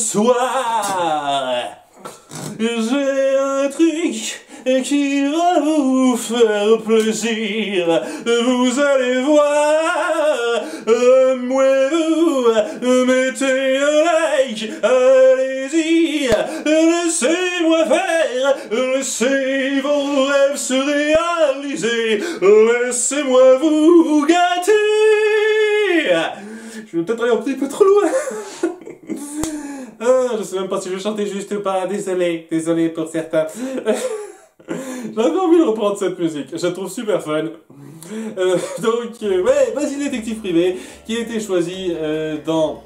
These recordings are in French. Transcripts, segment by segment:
soir, j'ai un truc qui va vous faire plaisir. Vous allez voir, moi vous mettez un like, allez-y, laissez-moi faire, laissez vos rêves se réaliser, laissez-moi vous gâter. Je vais peut-être aller un petit peu trop loin. Je sais même pas si je chantais juste ou pas, désolé pour certains. J'avais envie de reprendre cette musique, je la trouve super fun. Ouais, Basile détective privé, qui a été choisi dans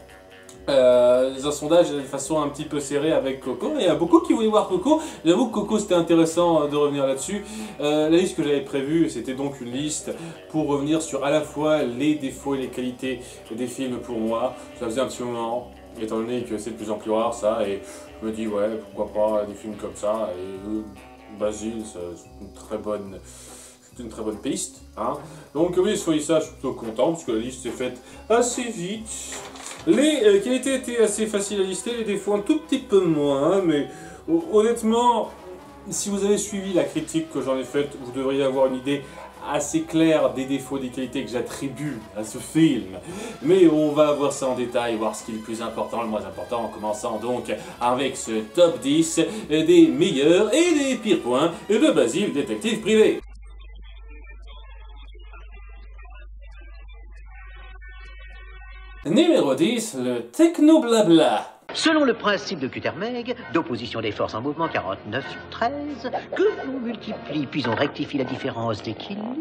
un sondage de façon un petit peu serrée avec Coco. Et il y a beaucoup qui voulaient voir Coco. J'avoue que Coco, c'était intéressant de revenir là-dessus. La liste que j'avais prévue, c'était donc une liste pour revenir sur à la fois les défauts et les qualités des films pour moi. Ça faisait un petit moment, étant donné que c'est de plus en plus rare ça, et je me dis ouais, pourquoi pas des films comme ça. Et Basile, c'est une très bonne piste, hein. Donc oui, soyez ça, je suis plutôt content parce que la liste s'est faite assez vite. Les qualités étaient assez faciles à lister, les défauts un tout petit peu moins, mais honnêtement, si vous avez suivi la critique que j'en ai faite, vous devriez avoir une idée assez claire des défauts, des qualités que j'attribue à ce film. Mais on va voir ça en détail, voir ce qui est le plus important, le moins important, en commençant donc avec ce top 10 des meilleurs et des pires points de Basile détective privé. Numéro 10, le techno-blabla. Selon le principe de Quatermain, d'opposition des forces en mouvement 49-13, que l'on multiplie puis on rectifie la différence d'équilibre.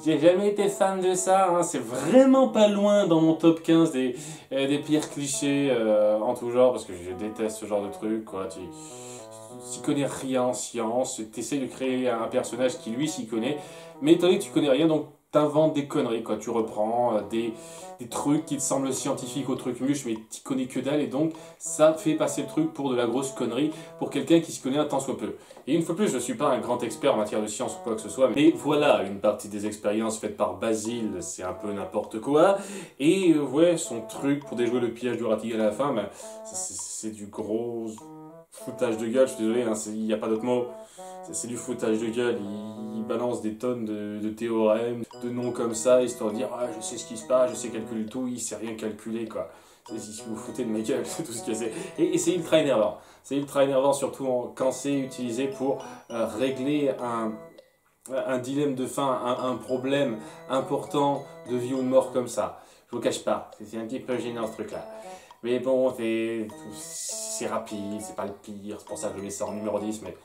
J'ai jamais été fan de ça, hein. C'est vraiment pas loin dans mon top 15 des pires clichés en tout genre, parce que je déteste ce genre de truc, quoi. Tu connais rien en science, tu essaies de créer un personnage qui lui s'y connaît, mais étant donné que tu connais rien, donc t'inventes des conneries, quoi. Tu reprends des trucs qui te semblent scientifiques au truc muche, mais tu connais que dalle, et donc ça fait passer le truc pour de la grosse connerie pour quelqu'un qui se connaît un tant soit peu. Et une fois de plus, je suis pas un grand expert en matière de science ou quoi que ce soit, mais voilà, une partie des expériences faites par Basile, c'est un peu n'importe quoi, et ouais, son truc pour déjouer le piège du Ratigan à la fin, ben, c'est du gros foutage de gueule, je suis désolé, hein, il n'y a pas d'autre mot. C'est du foutage de gueule, il balance des tonnes de théorèmes, de noms comme ça, histoire de dire ah, je sais ce qui se passe, je sais calculer tout, il sait rien calculer, quoi. Si vous foutez de ma gueule, c'est tout ce que c'est. Et c'est ultra énervant. C'est ultra énervant, surtout quand c'est utilisé pour régler un dilemme de fin, un problème important de vie ou de mort comme ça. Je vous cache pas, c'est un petit peu gênant ce truc-là. Mais bon, c'est rapide, c'est pas le pire, c'est pour ça que je mets ça en numéro 10, mais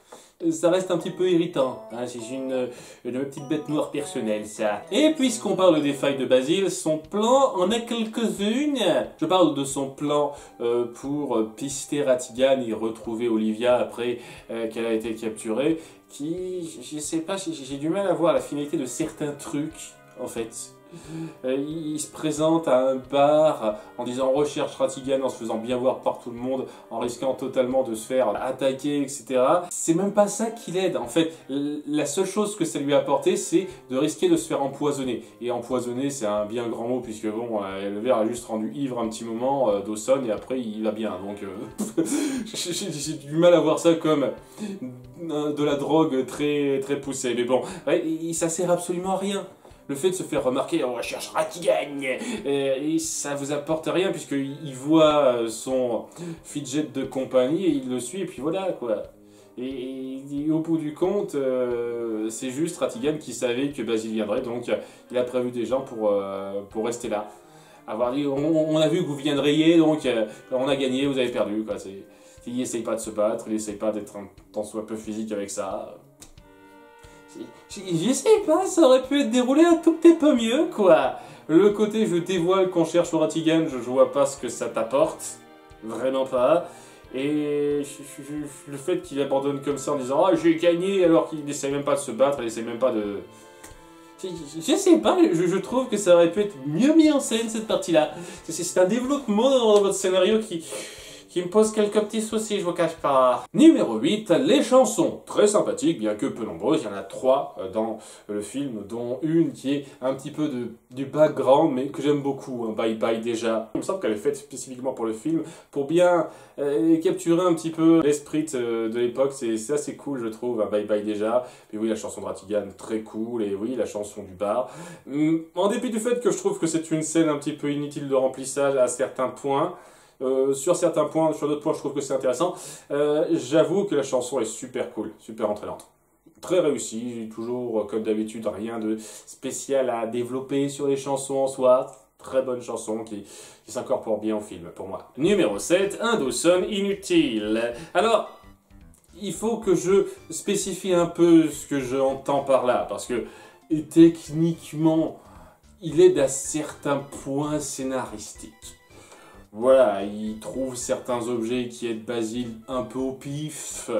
ça reste un petit peu irritant, hein, c'est une petite bête noire personnelle, ça. Et puisqu'on parle des failles de Basile, son plan en a quelques-unes. Je parle de son plan pour pister Ratigan et retrouver Olivia après qu'elle a été capturée, qui, je sais pas, j'ai du mal à voir la finalité de certains trucs, en fait. Il se présente à un bar en disant recherche Ratigan, en se faisant bien voir par tout le monde, en risquant totalement de se faire attaquer, etc. C'est même pas ça qui l'aide. En fait, la seule chose que ça lui a apporté, c'est de risquer de se faire empoisonner. Et empoisonner, c'est un bien grand mot, puisque bon, le verre a juste rendu ivre un petit moment, Dawson, et après il va bien. Donc, j'ai du mal à voir ça comme de la drogue très, très poussée. Mais bon, ouais, ça sert absolument à rien. Le fait de se faire remarquer on recherche Ratigan, et ça vous apporte rien puisqu'il voit son fidget de compagnie et il le suit et puis voilà quoi. Et au bout du compte, c'est juste Ratigan qui savait que Basile viendrait, donc il a prévu des gens pour rester là. Avoir dit on a vu que vous viendriez, donc on a gagné, vous avez perdu quoi. Il n'essaye pas de se battre, il n'essaye pas d'être un tant soit peu physique avec ça. Je sais pas, ça aurait pu être déroulé un tout petit peu mieux, quoi. Le côté je dévoile qu'on cherche au Ratigan, je vois pas ce que ça t'apporte. Vraiment pas. Et le fait qu'il abandonne comme ça en disant « Ah, j'ai gagné » alors qu'il n'essaie même pas de se battre, il n'essaie même pas de... Je sais pas, je trouve que ça aurait pu être mieux mis en scène, cette partie-là. C'est un développement dans votre scénario qui me pose quelques petits soucis, je vous cache pas. Numéro 8, les chansons. Très sympathiques, bien que peu nombreuses. Il y en a 3 dans le film, dont une qui est un petit peu du background, mais que j'aime beaucoup, hein, Bye Bye Déjà. Il me semble qu'elle est faite spécifiquement pour le film, pour bien capturer un petit peu l'esprit de l'époque. C'est assez cool, je trouve, hein, Bye Bye Déjà. Et oui, la chanson de Ratigan, très cool, et oui, la chanson du bar. En dépit du fait que je trouve que c'est une scène un petit peu inutile de remplissage à certains points, sur certains points, sur d'autres points, je trouve que c'est intéressant. J'avoue que la chanson est super cool, super entraînante. Très réussie, toujours comme d'habitude, rien de spécial à développer sur les chansons en soi. Très bonne chanson qui s'incorpore bien au film, pour moi. Numéro 7, un Dawson inutile. Alors, il faut que je spécifie un peu ce que j'entends par là, parce que techniquement, il est à certains points scénaristiques. Voilà, il trouve certains objets qui aident Basile un peu au pif.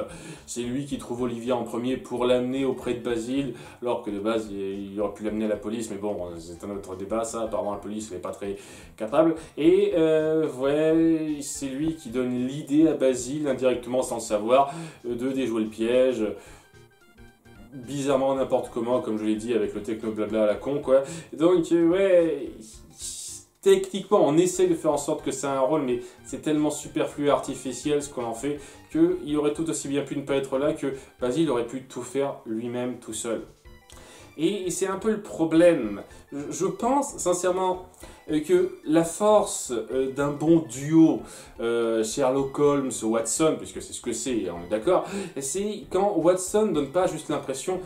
C'est lui qui trouve Olivia en premier pour l'amener auprès de Basile, alors que de base, il aurait pu l'amener à la police, mais bon, c'est un autre débat, ça. Apparemment, la police n'est pas très capable. Et ouais, c'est lui qui donne l'idée à Basile, indirectement sans le savoir, de déjouer le piège. Bizarrement n'importe comment, comme je l'ai dit, avec le techno blabla à la con, quoi. Donc, ouais, techniquement, on essaye de faire en sorte que ça ait un rôle, mais c'est tellement superflu et artificiel ce qu'on en fait, qu'il aurait tout aussi bien pu ne pas être là, que Basile aurait pu tout faire lui-même, tout seul. Et c'est un peu le problème. Je pense, sincèrement, que la force d'un bon duo Sherlock Holmes-Watson, puisque c'est ce que c'est, on est d'accord, c'est quand Watson ne donne pas juste l'impression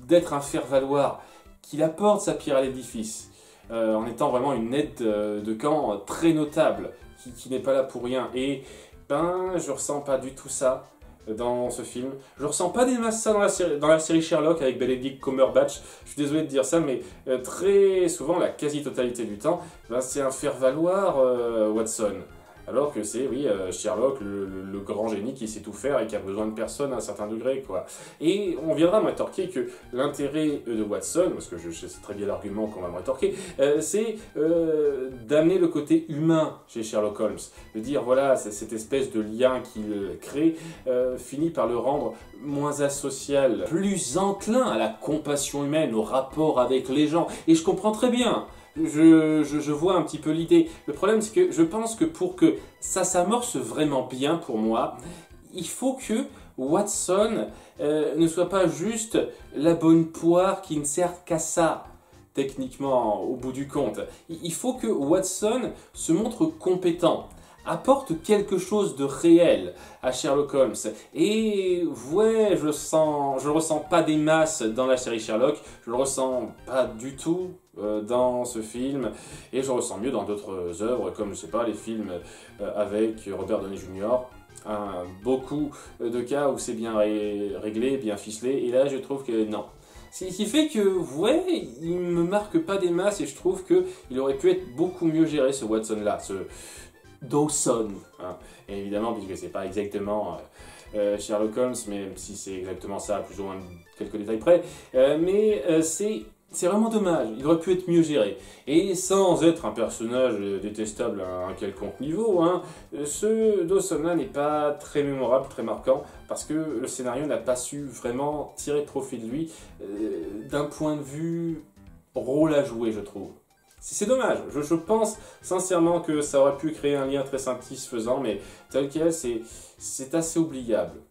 d'être un faire-valoir, qu'il apporte sa pierre à l'édifice, en étant vraiment une aide de camp très notable, qui n'est pas là pour rien. Et ben, je ressens pas du tout ça dans ce film. Je ressens pas des masses ça dans la série Sherlock avec Benedict Cumberbatch. Je suis désolé de dire ça, mais très souvent, la quasi-totalité du temps, ben, c'est un faire-valoir Watson. Alors que c'est, oui, Sherlock, le grand génie qui sait tout faire et qui a besoin de personne à un certain degré, quoi. Et on viendra me rétorquer que l'intérêt de Watson, parce que je sais très bien l'argument qu'on va me rétorquer, c'est d'amener le côté humain chez Sherlock Holmes. De dire, voilà, cette espèce de lien qu'il crée finit par le rendre moins asocial, plus enclin à la compassion humaine, au rapport avec les gens. Et je comprends très bien. Je vois un petit peu l'idée. Le problème, c'est que je pense que pour que ça s'amorce vraiment bien pour moi, il faut que Watson ne soit pas juste la bonne poire qui ne sert qu'à ça, techniquement, au bout du compte. Il faut que Watson se montre compétent, apporte quelque chose de réel à Sherlock Holmes. Et ouais, je le ressens pas des masses dans la série Sherlock, je le ressens pas du tout dans ce film, et je le ressens mieux dans d'autres œuvres, comme, je sais pas, les films avec Robert Downey Jr., beaucoup de cas où c'est bien réglé, bien ficelé, et là je trouve que non. Ce qui fait que, ouais, il me marque pas des masses, et je trouve qu'il aurait pu être beaucoup mieux géré, ce Watson-là, ce Dawson, hein. Et évidemment, puisque c'est pas exactement Sherlock Holmes, même si c'est exactement ça, plus ou moins quelques détails près, mais c'est vraiment dommage, il aurait pu être mieux géré. Et sans être un personnage détestable à un quelconque niveau, hein, ce Dawson-là n'est pas très mémorable, très marquant, parce que le scénario n'a pas su vraiment tirer profit de lui d'un point de vue rôle à jouer, je trouve. C'est dommage, je pense sincèrement que ça aurait pu créer un lien très satisfaisant, mais tel quel, c'est assez oubliable.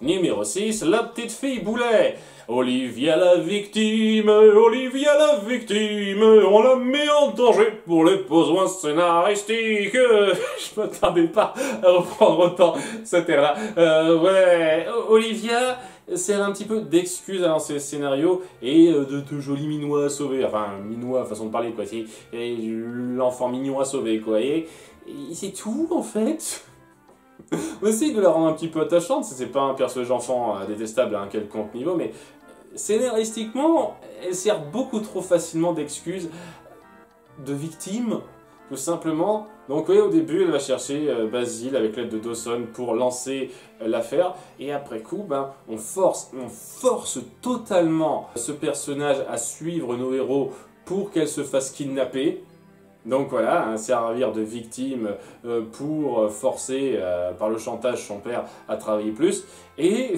Numéro 6, la petite fille Boulet. Olivia la victime, on la met en danger pour les besoins scénaristiques. Je m'attendais pas à reprendre autant cette air-là. Ouais, Olivia sert un petit peu d'excuse à lancer le scénario et de jolis minois à sauver. Enfin, minois, façon de parler, quoi. C'est l'enfant mignon à sauver, quoi. Et c'est tout, en fait. On essaye de la rendre un petit peu attachante, c'est pas un personnage enfant détestable à un quelconque niveau, mais scénaristiquement, elle sert beaucoup trop facilement d'excuse de victime, tout simplement. Donc oui, au début, elle va chercher Basile avec l'aide de Dawson pour lancer l'affaire, et après coup, ben, on force totalement ce personnage à suivre nos héros pour qu'elle se fasse kidnapper. Donc voilà, hein, servir de victime pour forcer par le chantage son père à travailler plus. Et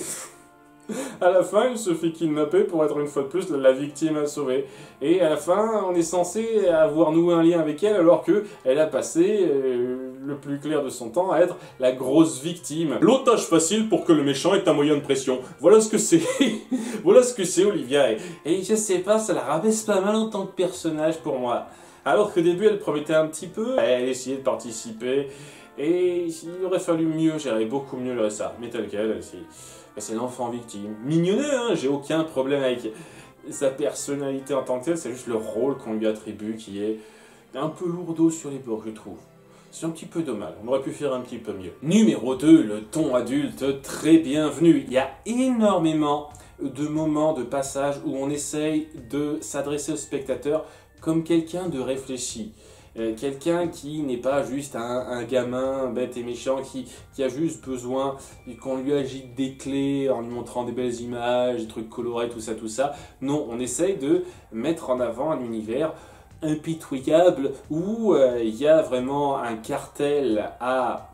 à la fin, il se fait kidnapper pour être une fois de plus la victime à sauver. Et à la fin, on est censé avoir noué un lien avec elle alors que elle a passé le plus clair de son temps à être la grosse victime. L'otage facile pour que le méchant ait un moyen de pression. Voilà ce que c'est. Voilà ce que c'est, Olivia. Et je sais pas, ça la rabaisse pas mal en tant que personnage pour moi. Alors qu'au début, elle promettait un petit peu, elle essayait de participer. Et il aurait fallu mieux gérer, beaucoup mieux gérer ça. Mais tel quel, c'est l'enfant victime. Mignonnet, hein, j'ai aucun problème avec sa personnalité en tant que telle, c'est juste le rôle qu'on lui attribue qui est un peu lourdeau sur les bords, je trouve. C'est un petit peu dommage, on aurait pu faire un petit peu mieux. Numéro 2, le ton adulte, très bienvenu. Il y a énormément de moments, de passages où on essaye de s'adresser au spectateur comme quelqu'un de réfléchi. Quelqu'un qui n'est pas juste un gamin bête et méchant qui a juste besoin qu'on lui agite des clés en lui montrant des belles images, des trucs colorés, tout ça. Non, on essaye de mettre en avant un univers impitoyable où il y a vraiment un cartel à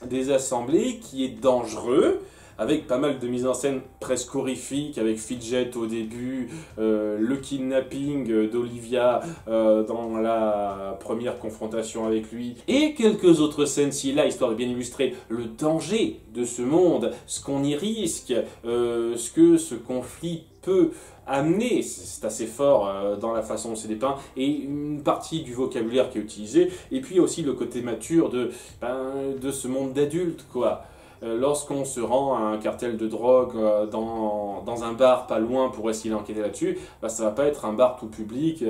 des assemblées qui est dangereux, avec pas mal de mise en scène presque horrifique, avec Fidget au début, le kidnapping d'Olivia dans la première confrontation avec lui, et quelques autres scènes ci et là, histoire de bien illustrer le danger de ce monde, ce qu'on y risque, ce que ce conflit peut amener, c'est assez fort dans la façon dont c'est dépeint, et une partie du vocabulaire qui est utilisé, et puis aussi le côté mature de ce monde d'adultes, quoi. Lorsqu'on se rend à un cartel de drogue dans un bar pas loin pour essayer d'enquêter là-dessus, ça va pas être un bar tout public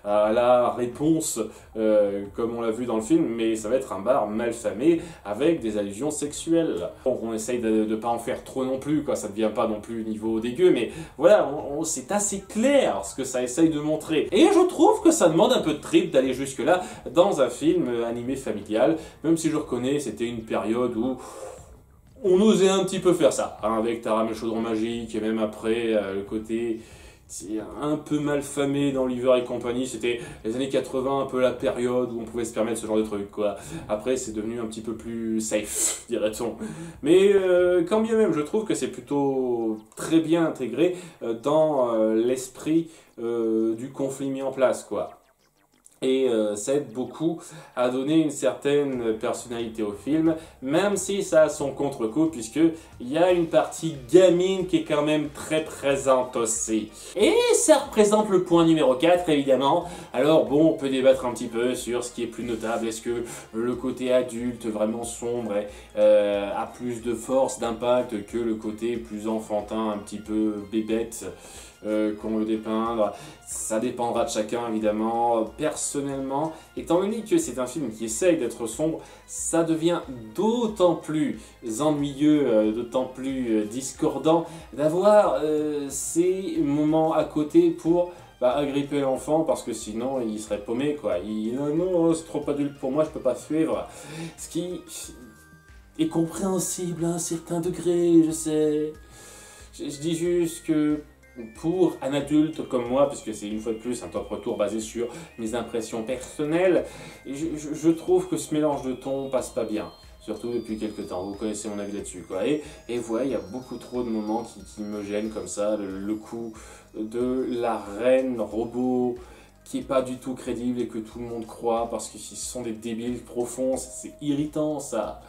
à la réponse comme on l'a vu dans le film, mais ça va être un bar malfamé avec des allusions sexuelles. Donc on essaye de pas en faire trop non plus, quoi, ça devient pas non plus niveau dégueu, mais voilà, c'est assez clair ce que ça essaye de montrer. Et je trouve que ça demande un peu de trip d'aller jusque-là dans un film animé familial, même si je reconnais c'était une période où on osait un petit peu faire ça, hein, avec Taram et le chaudron magique, et même après, le côté un peu malfamé dans Oliver et compagnie, c'était les années 80, un peu la période où on pouvait se permettre ce genre de truc, quoi. Après, c'est devenu un petit peu plus safe, dirait-on. Mais quand bien même, je trouve que c'est plutôt très bien intégré dans l'esprit du conflit mis en place, quoi. Et ça aide beaucoup à donner une certaine personnalité au film, même si ça a son contre-coup, puisqu'il y a une partie gamine qui est quand même très présente aussi. Et ça représente le point numéro 4, évidemment. Alors bon, on peut débattre un petit peu sur ce qui est plus notable. Est-ce que le côté adulte, vraiment sombre, a plus de force, d'impact que le côté plus enfantin, un petit peu bébête qu'on veut dépeindre? Ça dépendra de chacun, évidemment. Personnellement, étant donné que c'est un film qui essaye d'être sombre, ça devient d'autant plus ennuyeux, d'autant plus discordant d'avoir ces moments à côté pour agripper l'enfant, parce que sinon il serait paumé, quoi. Non, c'est trop adulte pour moi, je peux pas suivre. Ce qui est compréhensible à un certain degré, je sais. Je dis juste que pour un adulte comme moi, puisque c'est une fois de plus un top retour basé sur mes impressions personnelles, je trouve que ce mélange de tons passe pas bien. Surtout depuis quelques temps, vous connaissez mon avis là-dessus, quoi. Et voilà, il y a beaucoup trop de moments qui me gênent comme ça, le coup de la reine robot qui est pas du tout crédible et que tout le monde croit parce qu'ils sont des débiles profonds, c'est irritant ça.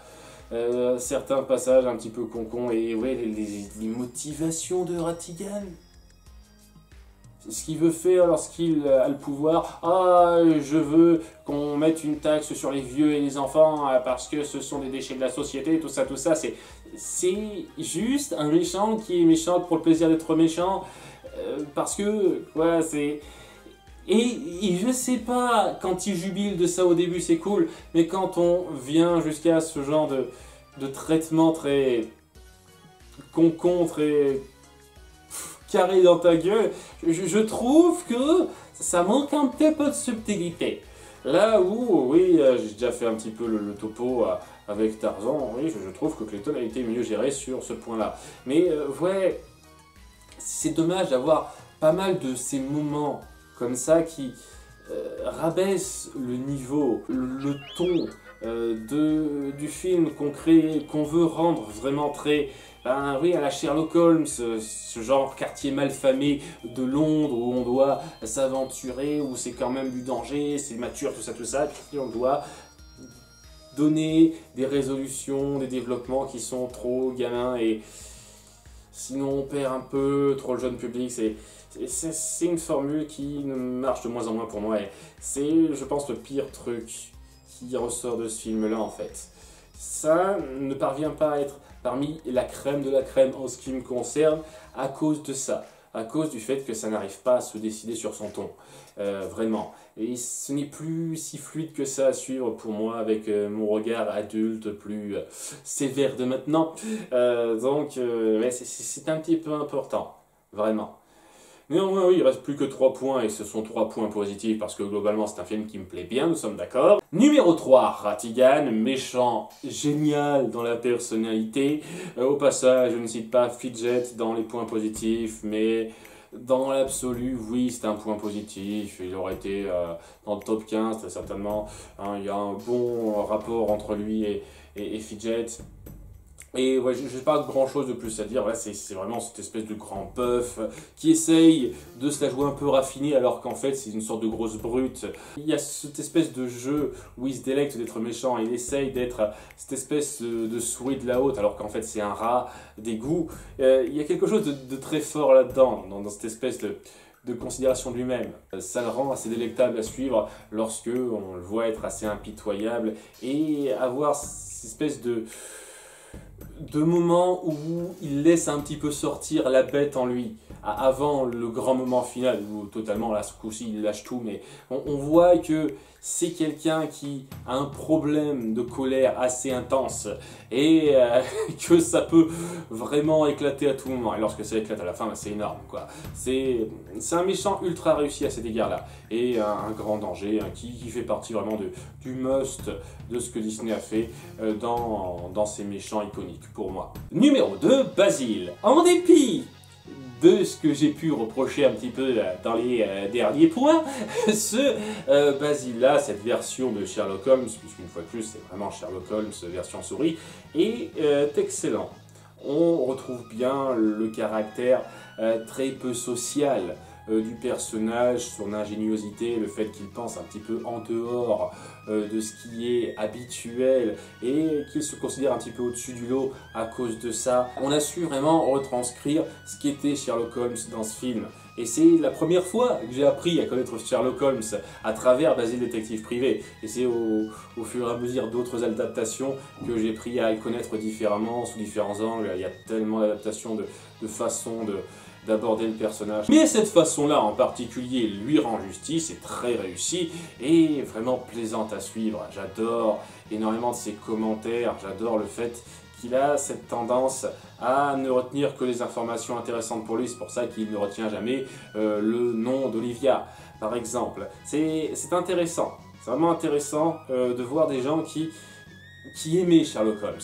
Certains passages un petit peu concon et ouais, les motivations de Ratigan. Ce qu'il veut faire lorsqu'il a le pouvoir. Ah, je veux qu'on mette une taxe sur les vieux et les enfants parce que ce sont des déchets de la société, tout ça, c'est juste un méchant qui est méchant pour le plaisir d'être méchant. Parce que, quoi, c'est... Et je sais pas, quand il jubile de ça au début, c'est cool, mais quand on vient jusqu'à ce genre de traitement très concon, très carré dans ta gueule, je trouve que ça manque un petit peu de subtilité. Là où, oui, j'ai déjà fait un petit peu le topo avec Tarzan, oui, je trouve que Clayton a été mieux géré sur ce point-là. Mais ouais, c'est dommage d'avoir pas mal de ces moments comme ça qui rabaisse le niveau, le ton du film qu'on crée, qu'on veut rendre vraiment très... Ben oui, à la Sherlock Holmes, ce genre quartier malfamé de Londres où on doit s'aventurer, où c'est quand même du danger, c'est mature, tout ça, puis on doit donner des résolutions, des développements qui sont trop gamins et sinon on perd un peu trop le jeune public. C'est une formule qui marche de moins en moins pour moi et c'est, je pense, le pire truc qui ressort de ce film-là en fait. Ça ne parvient pas à être parmi la crème de la crème en ce qui me concerne à cause de ça, à cause du fait que ça n'arrive pas à se décider sur son ton, vraiment. Et ce n'est plus si fluide que ça à suivre pour moi avec mon regard adulte plus sévère de maintenant. Ouais, c'est un petit peu important, vraiment. Néanmoins, oui, il reste plus que 3 points, et ce sont 3 points positifs, parce que globalement c'est un film qui me plaît bien, nous sommes d'accord. Numéro 3, Ratigan, méchant, génial dans la personnalité. Au passage, je ne cite pas Fidget dans les points positifs, mais dans l'absolu, oui, c'est un point positif. Il aurait été dans le top 15, très certainement. Hein, il y a un bon rapport entre lui et Fidget. Et ouais, j'ai pas grand chose de plus à dire, ouais, c'est vraiment cette espèce de grand bœuf qui essaye de se la jouer un peu raffinée alors qu'en fait c'est une sorte de grosse brute. Il y a cette espèce de jeu où il se délecte d'être méchant, il essaye d'être cette espèce de souris de la haute alors qu'en fait c'est un rat d'égout. Il y a quelque chose de très fort là-dedans, dans cette espèce de considération de lui-même. Ça le rend assez délectable à suivre lorsque on le voit être assez impitoyable et avoir cette espèce de moments où il laisse un petit peu sortir la bête en lui, avant le grand moment final, où totalement, là, ce coup-ci, il lâche tout, mais on voit que c'est quelqu'un qui a un problème de colère assez intense, et que ça peut vraiment éclater à tout moment, et lorsque ça éclate à la fin, bah, c'est énorme, quoi. C'est un méchant ultra réussi à cet égard-là, et un grand danger, hein, qui fait partie vraiment du must de ce que Disney a fait dans ses méchants iconiques, pour moi. Numéro 2, Basile. En dépit de ce que j'ai pu reprocher un petit peu dans les derniers points, ce Basile-là, cette version de Sherlock Holmes, puisqu'une fois de plus c'est vraiment Sherlock Holmes version souris, est excellent. On retrouve bien le caractère très peu social du personnage, son ingéniosité, le fait qu'il pense un petit peu en dehors de ce qui est habituel et qu'il se considère un petit peu au-dessus du lot à cause de ça. On a su vraiment retranscrire ce qu'était Sherlock Holmes dans ce film. Et c'est la première fois que j'ai appris à connaître Sherlock Holmes à travers Basile Détective Privé. Et c'est au fur et à mesure d'autres adaptations que j'ai appris à le connaître différemment, sous différents angles. Il y a tellement d'adaptations, de façons d'aborder le personnage. Mais cette façon-là en particulier lui rend justice, est très réussie et vraiment plaisante à suivre. J'adore énormément de ses commentaires, j'adore le fait qu'il a cette tendance à ne retenir que les informations intéressantes pour lui, c'est pour ça qu'il ne retient jamais le nom d'Olivia, par exemple. C'est intéressant, c'est vraiment intéressant de voir des gens qui aimaient Sherlock Holmes.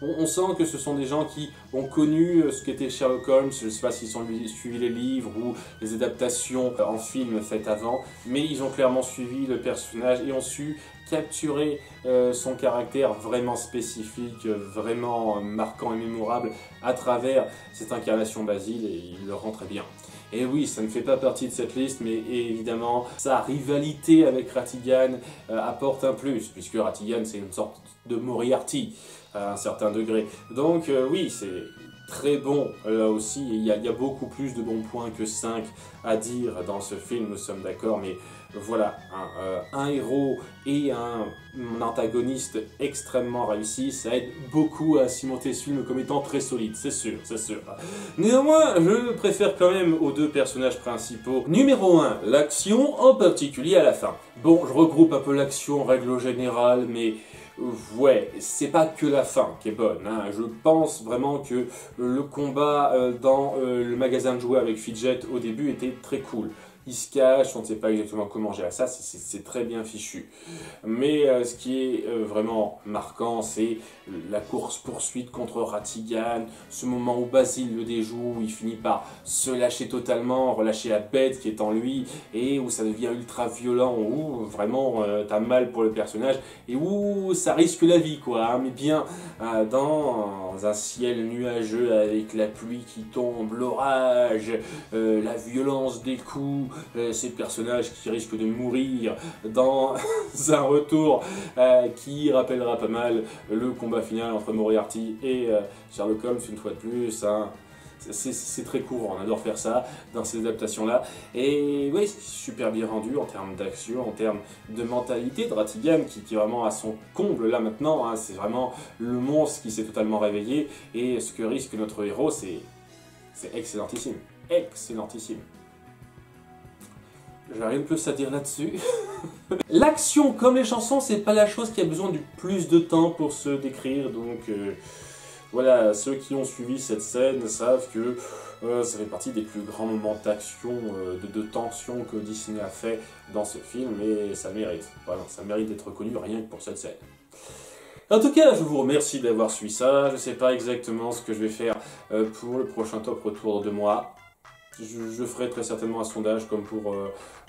On sent que ce sont des gens qui ont connu ce qu'était Sherlock Holmes, je ne sais pas s'ils ont suivi les livres ou les adaptations en film faites avant, mais ils ont clairement suivi le personnage et ont su capturer son caractère vraiment spécifique, vraiment marquant et mémorable à travers cette incarnation Basile et il le rend très bien. Et oui, ça ne fait pas partie de cette liste, mais évidemment, sa rivalité avec Ratigan apporte un plus, puisque Ratigan c'est une sorte de Moriarty à un certain degré. Donc oui, c'est très bon là aussi, il y a beaucoup plus de bons points que 5 à dire dans ce film, nous sommes d'accord, mais voilà, un héros et un antagoniste extrêmement réussi, ça aide beaucoup à cimenter ce film comme étant très solide, c'est sûr, c'est sûr. Néanmoins, je préfère quand même aux deux personnages principaux. Numéro 1, l'action, en particulier à la fin. Bon, je regroupe un peu l'action en règle générale, mais ouais, c'est pas que la fin qui est bonne, hein. Je pense vraiment que le combat dans le magasin de jouets avec Fidget au début était très cool. il se cache, on ne sait pas exactement comment gérer ça, c'est très bien fichu. Mais ce qui est vraiment marquant, c'est la course-poursuite contre Ratigan, ce moment où Basile le déjoue, où il finit par se lâcher totalement, relâcher la bête qui est en lui, et où ça devient ultra violent, où vraiment t'as mal pour le personnage, et où ça risque la vie, quoi, hein, mais bien dans un ciel nuageux avec la pluie qui tombe, l'orage, la violence des coups, ces personnages qui risquent de mourir, dans un retour qui rappellera pas mal le combat final entre Moriarty et Sherlock Holmes, une fois de plus, hein. C'est très court, on adore faire ça dans ces adaptations-là. Et oui, c'est super bien rendu en termes d'action, en termes de mentalité de Ratigan, qui est vraiment à son comble là maintenant, hein. C'est vraiment le monstre qui s'est totalement réveillé. Et ce que risque notre héros, c'est excellentissime. Excellentissime. J'ai rien de plus à dire là-dessus. L'action, comme les chansons, c'est pas la chose qui a besoin du plus de temps pour se décrire, donc voilà, ceux qui ont suivi cette scène savent que ça fait partie des plus grands moments d'action, de tension que Disney a fait dans ce film, et ça mérite. Voilà, ça mérite d'être reconnu rien que pour cette scène. En tout cas, je vous remercie d'avoir suivi ça. Je sais pas exactement ce que je vais faire pour le prochain top retour de moi. Je ferai très certainement un sondage comme pour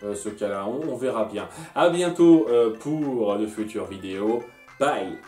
ce cas-là, on verra bien. A bientôt pour de futures vidéos. Bye!